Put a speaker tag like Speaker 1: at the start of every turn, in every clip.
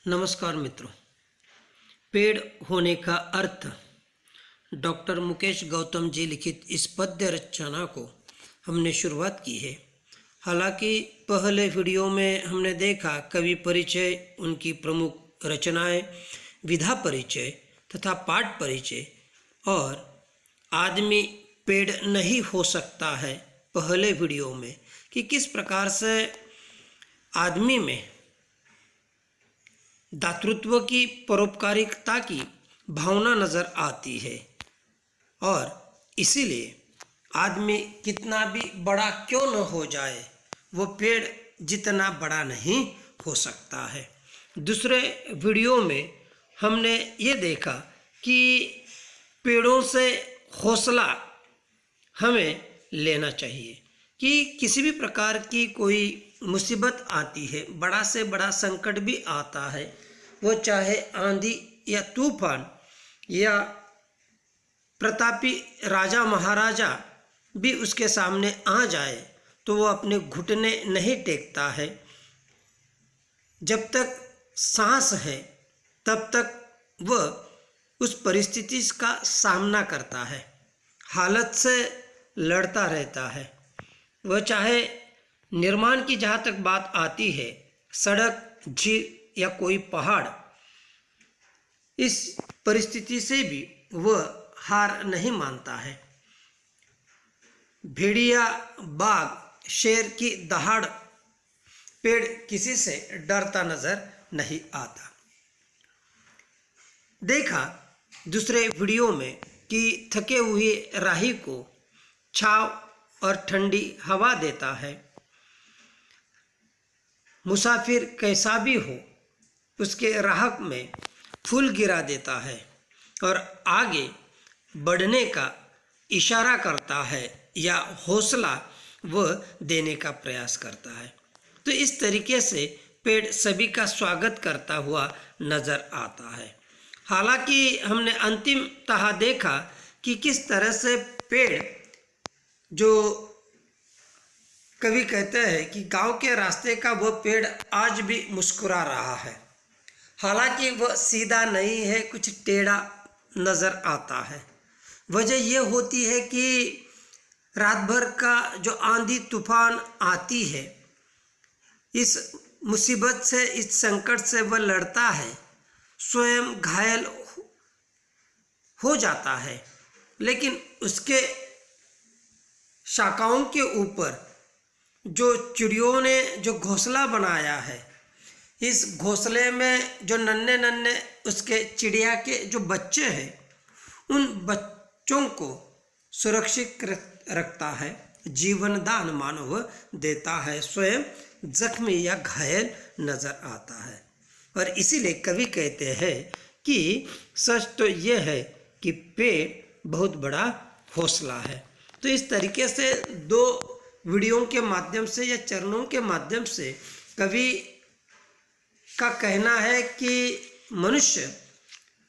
Speaker 1: नमस्कार मित्रों। पेड़ होने का अर्थ डॉक्टर मुकेश गौतम जी लिखित इस पद्य रचना को हमने शुरुआत की है। हालांकि पहले वीडियो में हमने देखा कवि परिचय, उनकी प्रमुख रचनाएं, विधा परिचय तथा पाठ परिचय और आदमी पेड़ नहीं हो सकता है पहले वीडियो में कि किस प्रकार से आदमी में दातृत्व की, परोपकारिता की भावना नज़र आती है और इसीलिए आदमी कितना भी बड़ा क्यों न हो जाए, वो पेड़ जितना बड़ा नहीं हो सकता है। दूसरे वीडियो में हमने ये देखा कि पेड़ों से हौसला हमें लेना चाहिए कि किसी भी प्रकार की कोई मुसीबत आती है, बड़ा से बड़ा संकट भी आता है, वो चाहे आंधी या तूफान या प्रतापी राजा महाराजा भी उसके सामने आ जाए तो वो अपने घुटने नहीं टेकता है। जब तक सांस है तब तक वह उस परिस्थिति का सामना करता है, हालत से लड़ता रहता है। वह चाहे निर्माण की जहाँ तक बात आती है, सड़क, झील या कोई पहाड़, इस परिस्थिति से भी वह हार नहीं मानता है। भेड़िया, बाघ, शेर की दहाड़, पेड़ किसी से डरता नजर नहीं आता। देखा दूसरे वीडियो में कि थके हुए राही को छांव और ठंडी हवा देता है। मुसाफिर कैसा भी हो, उसके राह में फूल गिरा देता है और आगे बढ़ने का इशारा करता है या हौसला वह देने का प्रयास करता है। तो इस तरीके से पेड़ सभी का स्वागत करता हुआ नजर आता है। हालांकि हमने अंतिमतः देखा कि किस तरह से पेड़, जो कवि कहते हैं कि गांव के रास्ते का वह पेड़ आज भी मुस्कुरा रहा है। हालांकि वह सीधा नहीं है, कुछ टेढ़ा नज़र आता है। वजह यह होती है कि रात भर का जो आंधी तूफान आती है, इस मुसीबत से, इस संकट से वह लड़ता है, स्वयं घायल हो जाता है, लेकिन उसके शाखाओं के ऊपर जो चिड़ियों ने जो घोंसला बनाया है, इस घोंसले में जो नन्हे नन्हे उसके चिड़िया के जो बच्चे हैं, उन बच्चों को सुरक्षित रखता है, जीवन दान मानव देता है, स्वयं जख्मी या घायल नजर आता है। और इसीलिए कवि कहते हैं कि सच तो यह है कि पेड़ बहुत बड़ा हौसला है। तो इस तरीके से दो वीडियो के माध्यम से या चरणों के माध्यम से कवि का कहना है कि मनुष्य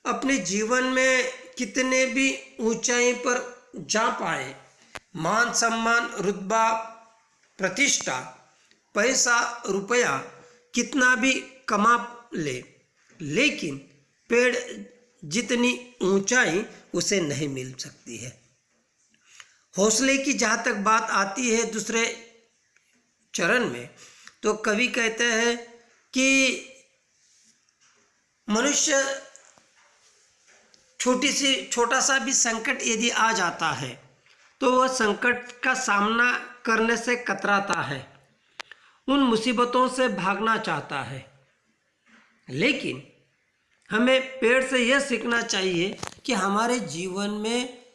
Speaker 1: अपने जीवन में कितने भी ऊंचाई पर जा पाए, मान सम्मान, रुतबा, प्रतिष्ठा, पैसा, रुपया कितना भी कमा ले, लेकिन पेड़ जितनी ऊंचाई उसे नहीं मिल सकती है। हौसले की जहाँ तक बात आती है दूसरे चरण में, तो कवि कहते हैं कि मनुष्य छोटा सा भी संकट यदि आ जाता है तो वह संकट का सामना करने से कतराता है, उन मुसीबतों से भागना चाहता है। लेकिन हमें पेड़ से यह सीखना चाहिए कि हमारे जीवन में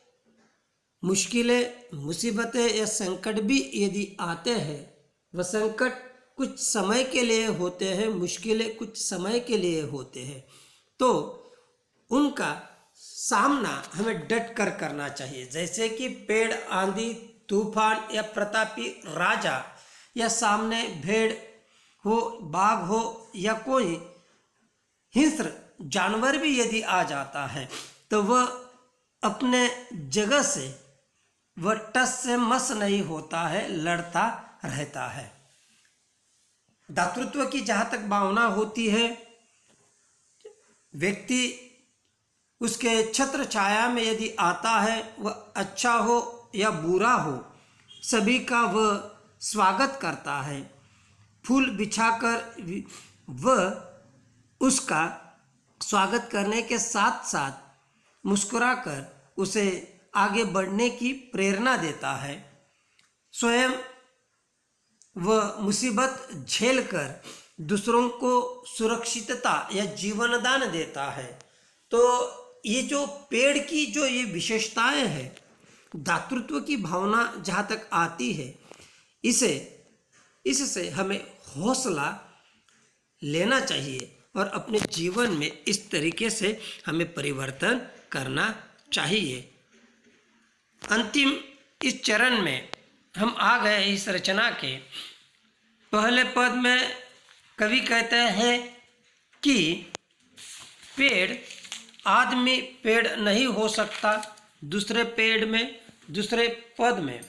Speaker 1: मुश्किलें, मुसीबतें या संकट भी यदि आते हैं, वह संकट कुछ समय के लिए होते हैं, मुश्किलें कुछ समय के लिए होते हैं, तो उनका सामना हमें डट कर करना चाहिए। जैसे कि पेड़ आंधी तूफान या प्रतापी राजा या सामने भेड़ हो, बाघ हो या कोई हिंस्र जानवर भी यदि आ जाता है तो वह अपने जगह से वह टस से मस नहीं होता है, लड़ता रहता है। दातृत्व की जहाँ तक भावना होती है, व्यक्ति उसके छत्र छाया में यदि आता है, वह अच्छा हो या बुरा हो, सभी का वह स्वागत करता है। फूल बिछाकर वह उसका स्वागत करने के साथ साथ मुस्कुराकर उसे आगे बढ़ने की प्रेरणा देता है। स्वयं वह मुसीबत झेलकर दूसरों को सुरक्षितता या जीवनदान देता है। तो ये जो पेड़ की जो ये विशेषताएं हैं, दातृत्व की भावना जहाँ तक आती है, इससे हमें हौसला लेना चाहिए और अपने जीवन में इस तरीके से हमें परिवर्तन करना चाहिए। अंतिम इस चरण में हम आ गए। इस रचना के पहले पद में कवि कहते हैं कि पेड़ आदमी पेड़ नहीं हो सकता। दूसरे पद में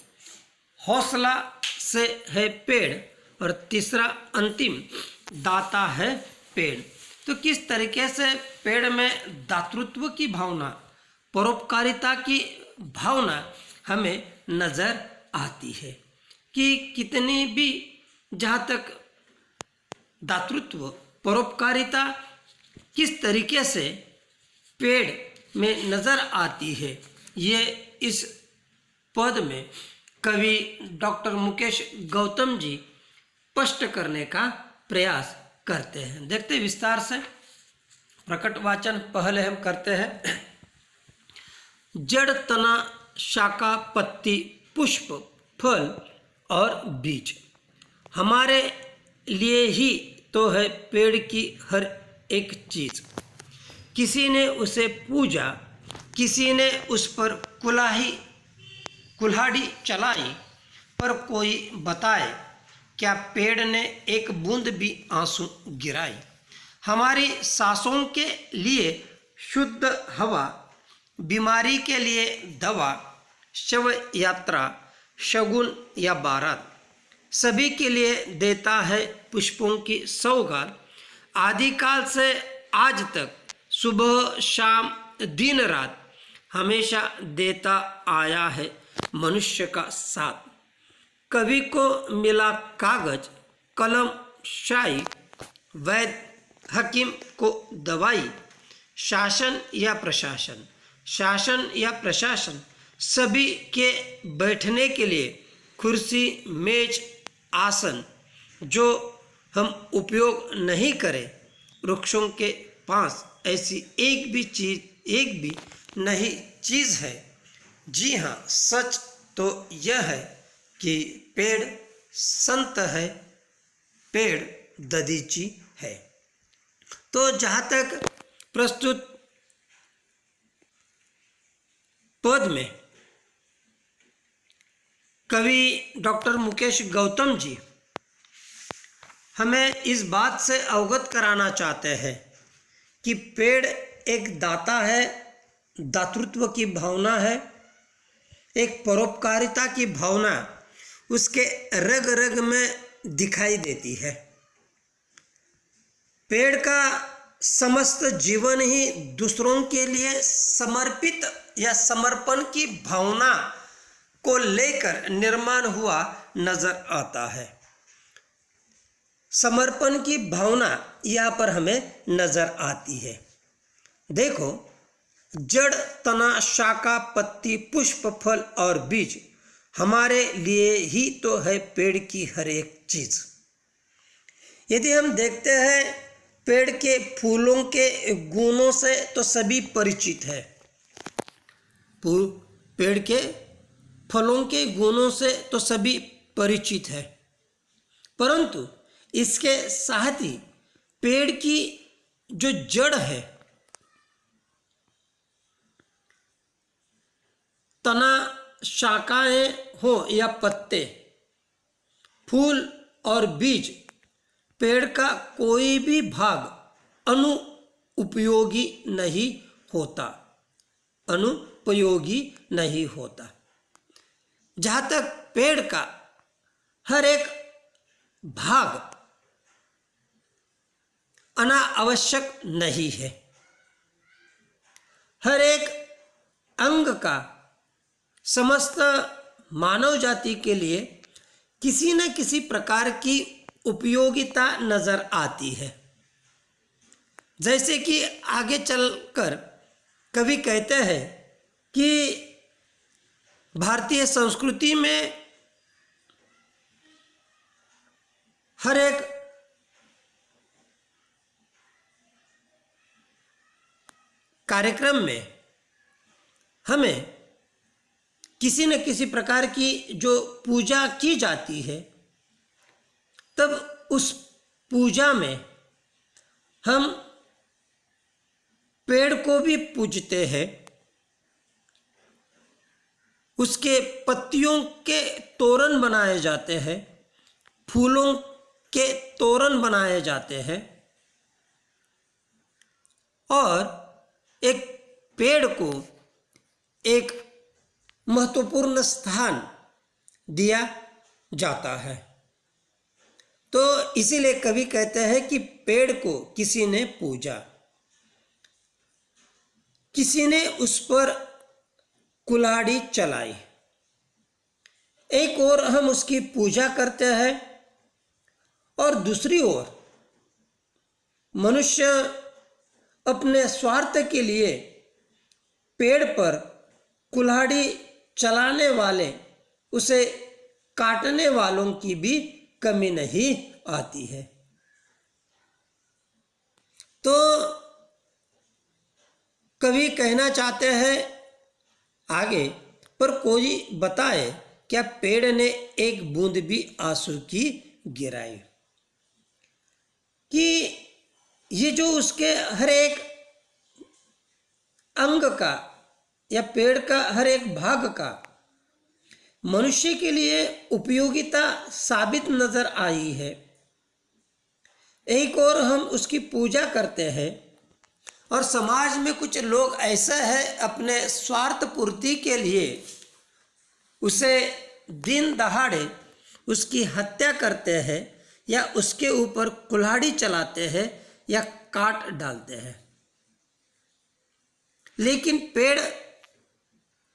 Speaker 1: हौसला से है पेड़, और तीसरा अंतिम दाता है पेड़। तो किस तरीके से पेड़ में दातृत्व की भावना, परोपकारिता की भावना हमें नज़र आती है कि कितनी भी जहाँ तक दातृत्व, परोपकारिता किस तरीके से पेड़ में नज़र आती है, ये इस पद में कवि डॉक्टर मुकेश गौतम जी स्पष्ट करने का प्रयास करते हैं। देखते विस्तार से। प्रकट वाचन पहले हम करते हैं। जड़, तना, शाखा, पत्ती, पुष्प, फल और बीज हमारे लिए ही तो है पेड़ की हर एक चीज़। किसी ने उसे पूजा, किसी ने उस पर कुल्हाड़ी चलाई, पर कोई बताए क्या पेड़ ने एक बूंद भी आंसू गिराई। हमारी सांसों के लिए शुद्ध हवा, बीमारी के लिए दवा, शव यात्रा, शगुन या बारात, सभी के लिए देता है पुष्पों की सौगात। आदिकाल से आज तक सुबह शाम दिन रात हमेशा देता आया है मनुष्य का साथ। कवि को मिला कागज, कलम, शाई, वैद्य हकीम को दवाई, शासन या प्रशासन सभी के बैठने के लिए कुर्सी, मेज, आसन, जो हम उपयोग नहीं करें। वृक्षों के पास ऐसी एक भी नहीं चीज़ है। जी हाँ, सच तो यह है कि पेड़ संत है, पेड़ दधीची है। तो जहाँ तक प्रस्तुत पद में कवि डॉक्टर मुकेश गौतम जी हमें इस बात से अवगत कराना चाहते हैं कि पेड़ एक दाता है, दातृत्व की भावना है, एक परोपकारिता की भावना उसके रग रग में दिखाई देती है। पेड़ का समस्त जीवन ही दूसरों के लिए समर्पित या समर्पण की भावना को लेकर निर्माण हुआ नजर आता है। समर्पण की भावना यहाँ पर हमें नजर आती है। देखो, जड़, तना, शाखा, पत्ती, पुष्प, फल और बीज हमारे लिए ही तो है पेड़ की हर एक चीज। यदि हम देखते हैं पेड़ के फूलों के गुणों से तो सभी परिचित है, पेड़ के फलों के गुणों से तो सभी परिचित है, परंतु इसके साथ ही पेड़ की जो जड़ है, तना, शाखाएं हो या पत्ते, फूल और बीज, पेड़ का कोई भी भाग अनुपयोगी नहीं होता। जहाँ तक पेड़ का हर एक भाग अनावश्यक नहीं है, हर एक अंग का समस्त मानव जाति के लिए किसी न किसी प्रकार की उपयोगिता नजर आती है। जैसे कि आगे चलकर कवि कहते हैं कि भारतीय संस्कृति में हर एक कार्यक्रम में हमें किसी न किसी प्रकार की जो पूजा की जाती है, तब उस पूजा में हम पेड़ को भी पूजते हैं, उसके पत्तियों के तोरण बनाए जाते हैं, फूलों के तोरण बनाए जाते हैं और एक पेड़ को एक महत्वपूर्ण स्थान दिया जाता है। तो इसीलिए कवि कहते हैं कि पेड़ को किसी ने पूजा, किसी ने उस पर कुल्हाड़ी चलाई। एक ओर हम उसकी पूजा करते हैं और दूसरी ओर मनुष्य अपने स्वार्थ के लिए पेड़ पर कुल्हाड़ी चलाने वाले, उसे काटने वालों की भी कमी नहीं आती है। तो कवि कहना चाहते हैं आगे, पर कोई बताए क्या पेड़ ने एक बूंद भी आंसू की गिराई। कि ये जो उसके हर एक अंग का या पेड़ का हर एक भाग का मनुष्य के लिए उपयोगिता साबित नजर आई है। एक और हम उसकी पूजा करते हैं और समाज में कुछ लोग ऐसा है अपने स्वार्थ पूर्ति के लिए उसे दिन दहाड़े उसकी हत्या करते हैं या उसके ऊपर कुल्हाड़ी चलाते हैं या काट डालते हैं। लेकिन पेड़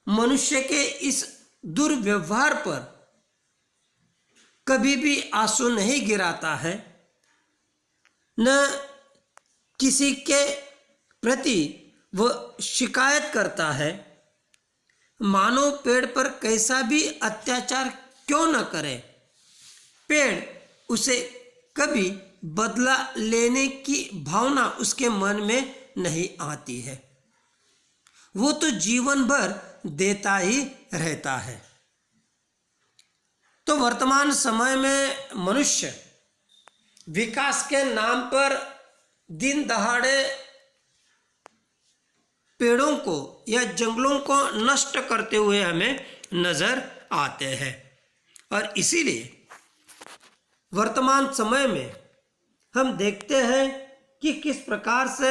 Speaker 1: मनुष्य के इस दुर्व्यवहार पर कभी भी आंसू नहीं गिराता है, न किसी के प्रति वह शिकायत करता है। मानो पेड़ पर कैसा भी अत्याचार क्यों न करे, पेड़ उसे कभी बदला लेने की भावना उसके मन में नहीं आती है। वो तो जीवन भर देता ही रहता है। तो वर्तमान समय में मनुष्य विकास के नाम पर दिन दहाड़े पेड़ों को या जंगलों को नष्ट करते हुए हमें नजर आते हैं। और इसीलिए वर्तमान समय में हम देखते हैं कि किस प्रकार से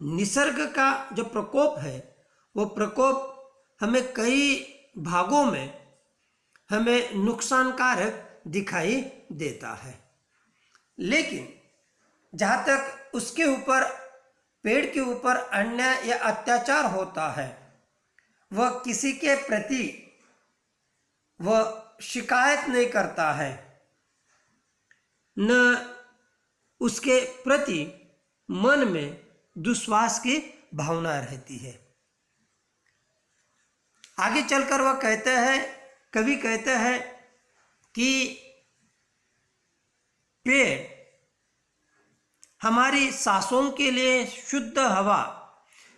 Speaker 1: निसर्ग का जो प्रकोप है, वो प्रकोप हमें कई भागों में हमें नुकसानकारक दिखाई देता है। लेकिन जहाँ तक उसके ऊपर पेड़ के ऊपर अन्याय या अत्याचार होता है, वह किसी के प्रति वह शिकायत नहीं करता है, न उसके प्रति मन में दुश्वास की भावना रहती है। आगे चलकर वह कहते हैं, कवि कहते हैं कि पेड़ हमारी सांसों के लिए शुद्ध हवा,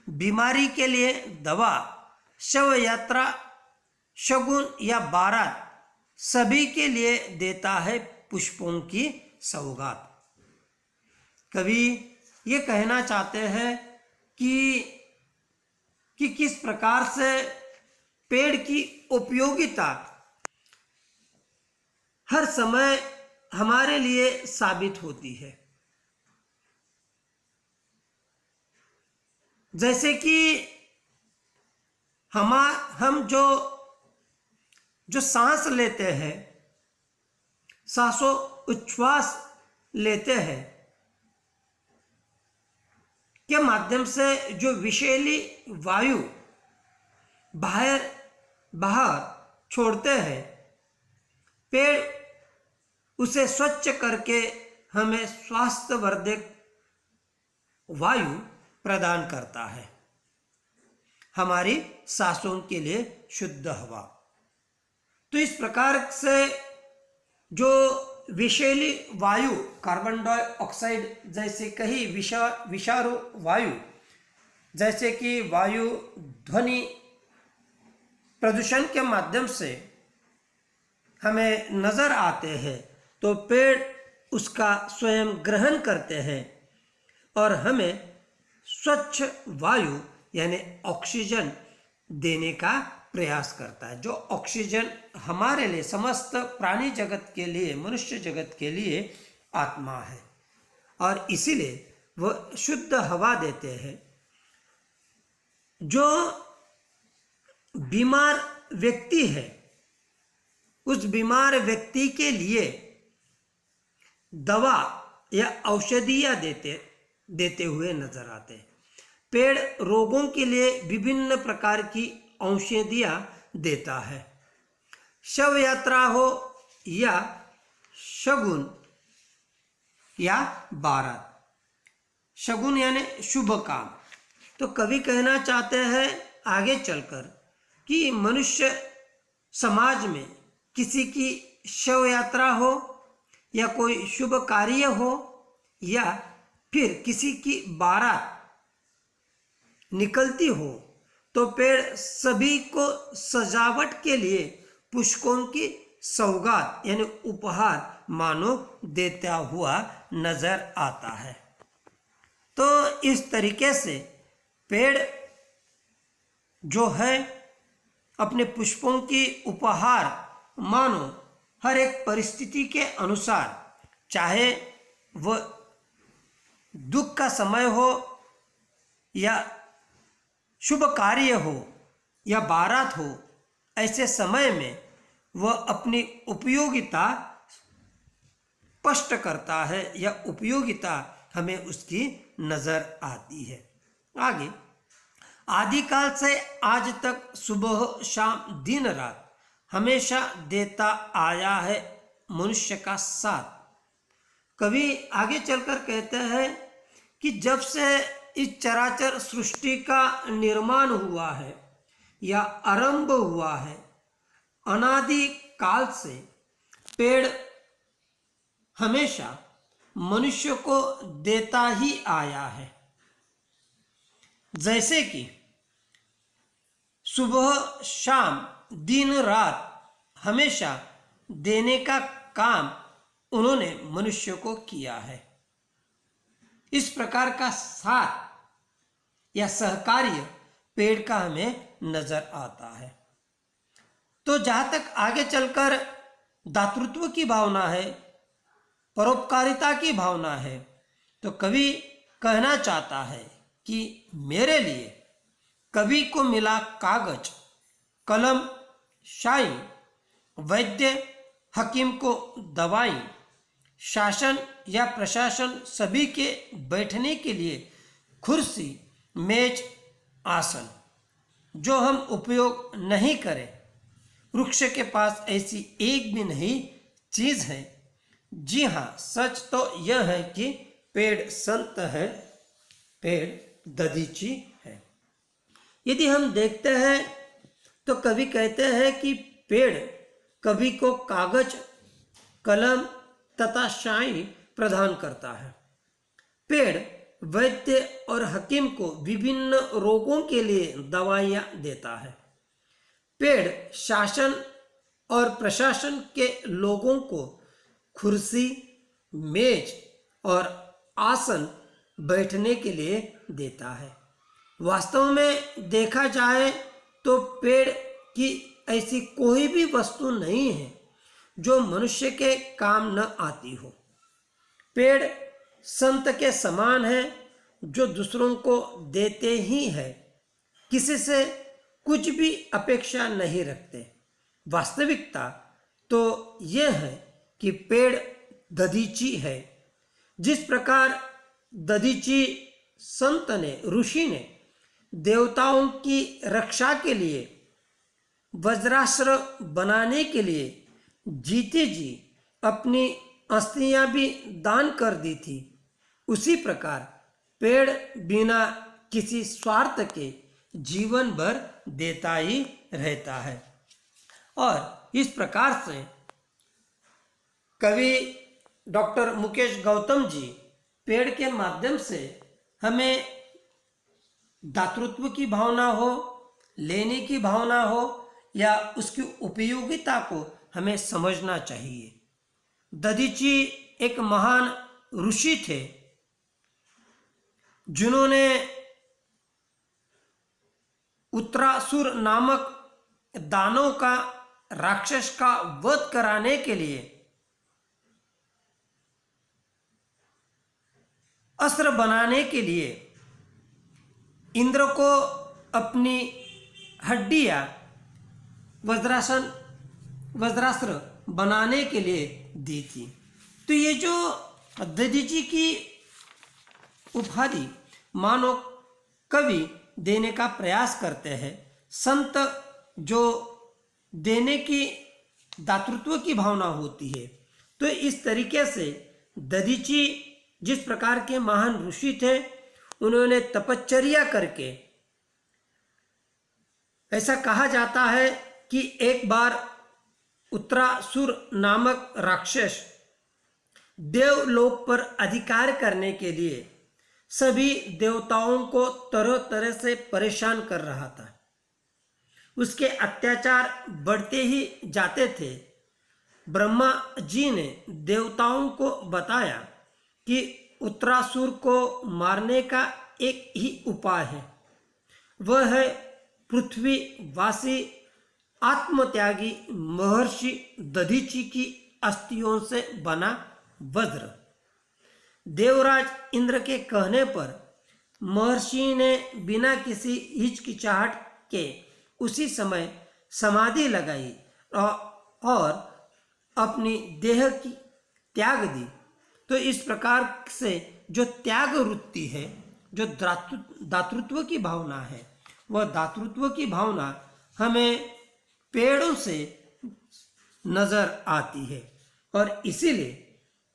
Speaker 1: बीमारी के लिए दवा, शव यात्रा, शगुन या बारात सभी के लिए देता है पुष्पों की सौगात। कवि ये कहना चाहते हैं कि किस प्रकार से पेड़ की उपयोगिता हर समय हमारे लिए साबित होती है। जैसे कि हम जो सांस लेते हैं, सांसों उच्छ्वास लेते हैं, के माध्यम से जो विषैली वायु बाहर छोड़ते हैं, पेड़ उसे स्वच्छ करके हमें स्वास्थ्यवर्धक वायु प्रदान करता है, हमारी सांसों के लिए शुद्ध हवा। तो इस प्रकार से जो विषैली वायु, कार्बन डाइऑक्साइड जैसे कई विषाणु वायु, जैसे कि वायु ध्वनि प्रदूषण के माध्यम से हमें नजर आते हैं, तो पेड़ उसका स्वयं ग्रहण करते हैं और हमें स्वच्छ वायु यानी ऑक्सीजन देने का प्रयास करता है, जो ऑक्सीजन हमारे लिए, समस्त प्राणी जगत के लिए, मनुष्य जगत के लिए आत्मा है, और इसीलिए वह शुद्ध हवा देते हैं। जो बीमार व्यक्ति है, उस बीमार व्यक्ति के लिए दवा या औषधियाँ देते हुए नजर आते हैं। पेड़ रोगों के लिए विभिन्न प्रकार की औषधियाँ देता है। शव यात्रा हो या शगुन या बारात, शगुन यानी शुभ काम। तो कवि कहना चाहते हैं आगे चलकर कि मनुष्य समाज में किसी की शव यात्रा हो या कोई शुभ कार्य हो या फिर किसी की बारात निकलती हो, तो पेड़ सभी को सजावट के लिए पुष्पों की सौगात यानी उपहार मानो देता हुआ नजर आता है। तो इस तरीके से पेड़ जो है अपने पुष्पों की उपहार मानो हर एक परिस्थिति के अनुसार, चाहे वह दुख का समय हो या शुभ कार्य हो या बारात हो, ऐसे समय में वह अपनी उपयोगिता स्पष्ट करता है या उपयोगिता हमें उसकी नजर आती है। आगे, आदिकाल से आज तक सुबह शाम दिन रात हमेशा देता आया है मनुष्य का साथ। कवि आगे चलकर कहते हैं कि जब से इस चराचर सृष्टि का निर्माण हुआ है या आरंभ हुआ है, अनादि काल से पेड़ हमेशा मनुष्य को देता ही आया है। जैसे कि सुबह शाम दिन रात हमेशा देने का काम उन्होंने मनुष्य को किया है। इस प्रकार का साथ या सहकार्य पेड़ का हमें नजर आता है। तो जहाँ तक आगे चलकर दातृत्व की भावना है, परोपकारिता की भावना है, तो कवि कहना चाहता है कि मेरे लिए कवि को मिला कागज, कलम, शाई, वैद्य हकीम को दवाई, शासन या प्रशासन सभी के बैठने के लिए कुर्सी, मेज, आसन, जो हम उपयोग नहीं करें। वृक्ष के पास ऐसी एक भी नहीं चीज है। जी हाँ, सच तो यह है कि पेड़ संत है, पेड़ दधीची है। यदि हम देखते हैं तो कवि कहते हैं कि पेड़ कवि को कागज, कलम तथा शाई प्रदान करता है। पेड़ वैद्य और हकीम को विभिन्न रोगों के लिए दवाइयाँ देता है। पेड़ शासन और प्रशासन के लोगों को कुर्सी, मेज और आसन बैठने के लिए देता है। वास्तव में देखा जाए तो पेड़ की ऐसी कोई भी वस्तु नहीं है जो मनुष्य के काम न आती हो। पेड़ संत के समान है जो दूसरों को देते ही है, किसी से कुछ भी अपेक्षा नहीं रखते। वास्तविकता तो यह है कि पेड़ दधीची है। जिस प्रकार दधीची संत ने, ऋषि ने देवताओं की रक्षा के लिए वज्रास्त्र बनाने के लिए जीते जी अपनी अस्थियां भी दान कर दी थी, उसी प्रकार पेड़ बिना किसी स्वार्थ के जीवन भर देता ही रहता है। और इस प्रकार से कवि डॉक्टर मुकेश गौतम जी पेड़ के माध्यम से हमें दातृत्व की भावना हो, लेने की भावना हो या उसकी उपयोगिता को हमें समझना चाहिए। दधीची एक महान ऋषि थे जिन्होंने उत्तरासुर नामक दानव का, राक्षस का वध कराने के लिए अस्त्र बनाने के लिए इंद्र को अपनी हड्डियां वज्रास्त्र बनाने के लिए दी थी। तो ये जो दधीची की उपाधि मानो कवि देने का प्रयास करते हैं, संत जो देने की दातृत्व की भावना होती है। तो इस तरीके से दधीची जिस प्रकार के महान ऋषि थे, उन्होंने तपश्चर्या करके, ऐसा कहा जाता है कि एक बार उत्तरासुर नामक राक्षस देवलोक पर अधिकार करने के लिए सभी देवताओं को तरह तरह से परेशान कर रहा था। उसके अत्याचार बढ़ते ही जाते थे। ब्रह्मा जी ने देवताओं को बताया कि उत्तरासुर को मारने का एक ही उपाय है, वह है पृथ्वीवासी आत्मत्यागी महर्षि दधीची की अस्थियों से बना वज्र। देवराज इंद्र के कहने पर महर्षि ने बिना किसी हिचकिचाहट के उसी समय समाधि लगाई और अपनी देह की त्याग दी। तो इस प्रकार से जो त्याग वृत्ति है, जो दातृत्व की भावना है, वह दातृत्व की भावना हमें पेड़ों से नजर आती है। और इसीलिए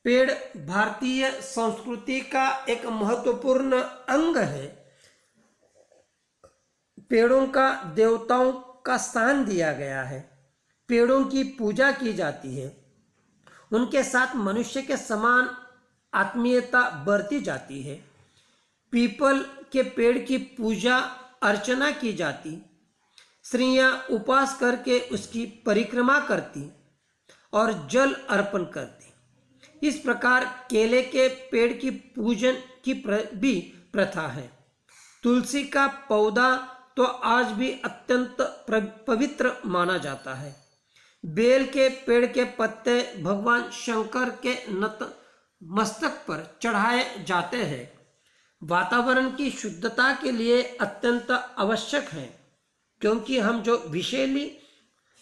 Speaker 1: पेड़ भारतीय संस्कृति का एक महत्वपूर्ण अंग है। पेड़ों का देवताओं का स्थान दिया गया है, पेड़ों की पूजा की जाती है, उनके साथ मनुष्य के समान आत्मीयता बरती जाती है। पीपल के पेड़ की पूजा अर्चना की जाती, स्त्रियां उपवास करके उसकी परिक्रमा करती और जल अर्पण करती। इस प्रकार केले के पेड़ की पूजन की भी प्रथा है। तुलसी का पौधा तो आज भी अत्यंत पवित्र माना जाता है। बेल के पेड़ के पत्ते भगवान शंकर के मस्तक पर चढ़ाए जाते हैं। वातावरण की शुद्धता के लिए अत्यंत आवश्यक है, क्योंकि हम जो विषैली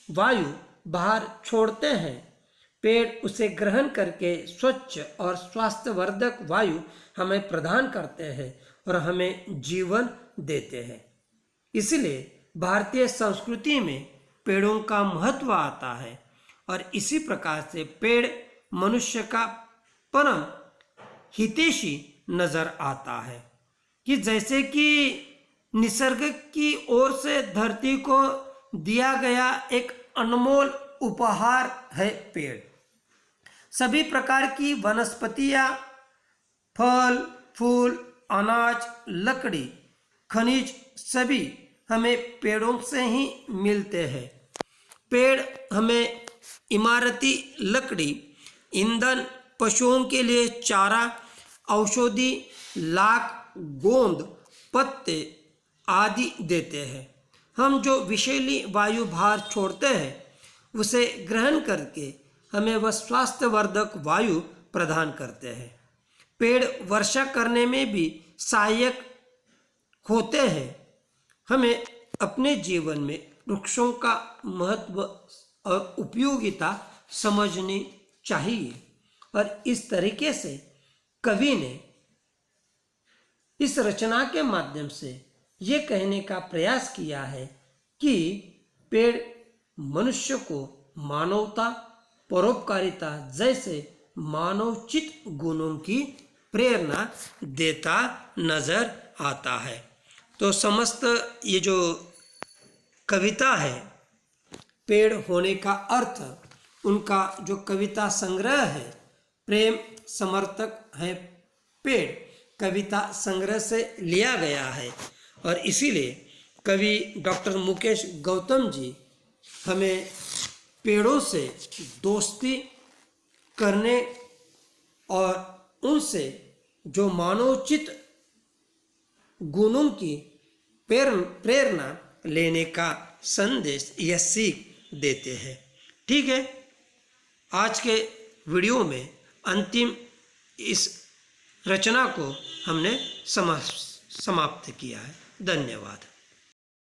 Speaker 1: वायु बाहर छोड़ते हैं, पेड़ उसे ग्रहण करके स्वच्छ और स्वास्थ्यवर्धक वायु हमें प्रदान करते हैं और हमें जीवन देते हैं। इसलिए भारतीय संस्कृति में पेड़ों का महत्व आता है। और इसी प्रकार से पेड़ मनुष्य का परम हितैषी नजर आता है कि जैसे कि निसर्ग की ओर से धरती को दिया गया एक अनमोल उपहार है पेड़। सभी प्रकार की वनस्पतियां, फल, फूल, अनाज, लकड़ी, खनिज सभी हमें पेड़ों से ही मिलते हैं। पेड़ हमें इमारती लकड़ी, ईंधन, पशुओं के लिए चारा, औषधि, लाख, गोंद, पत्ते आदि देते हैं। हम जो विषैली वायु बाहर छोड़ते हैं, उसे ग्रहण करके हमें वह स्वास्थ्यवर्धक वायु प्रदान करते हैं। पेड़ वर्षा करने में भी सहायक होते हैं। हमें अपने जीवन में वृक्षों का महत्व और उपयोगिता समझनी चाहिए। और इस तरीके से कवि ने इस रचना के माध्यम से ये कहने का प्रयास किया है कि पेड़ मनुष्य को मानवता, परोपकारिता जैसे मानवोचित गुणों की प्रेरणा देता नजर आता है। तो समस्त ये जो कविता है पेड़ होने का अर्थ, उनका जो कविता संग्रह है प्रेम समर्थक है पेड़, कविता संग्रह से लिया गया है। और इसीलिए कवि डॉक्टर मुकेश गौतम जी हमें पेड़ों से दोस्ती करने और उनसे जो मानवोचित गुणों की प्रेरणा लेने का संदेश या सीख देते हैं। ठीक है, आज के वीडियो में अंतिम इस रचना को हमने समाप्त किया है। धन्यवाद।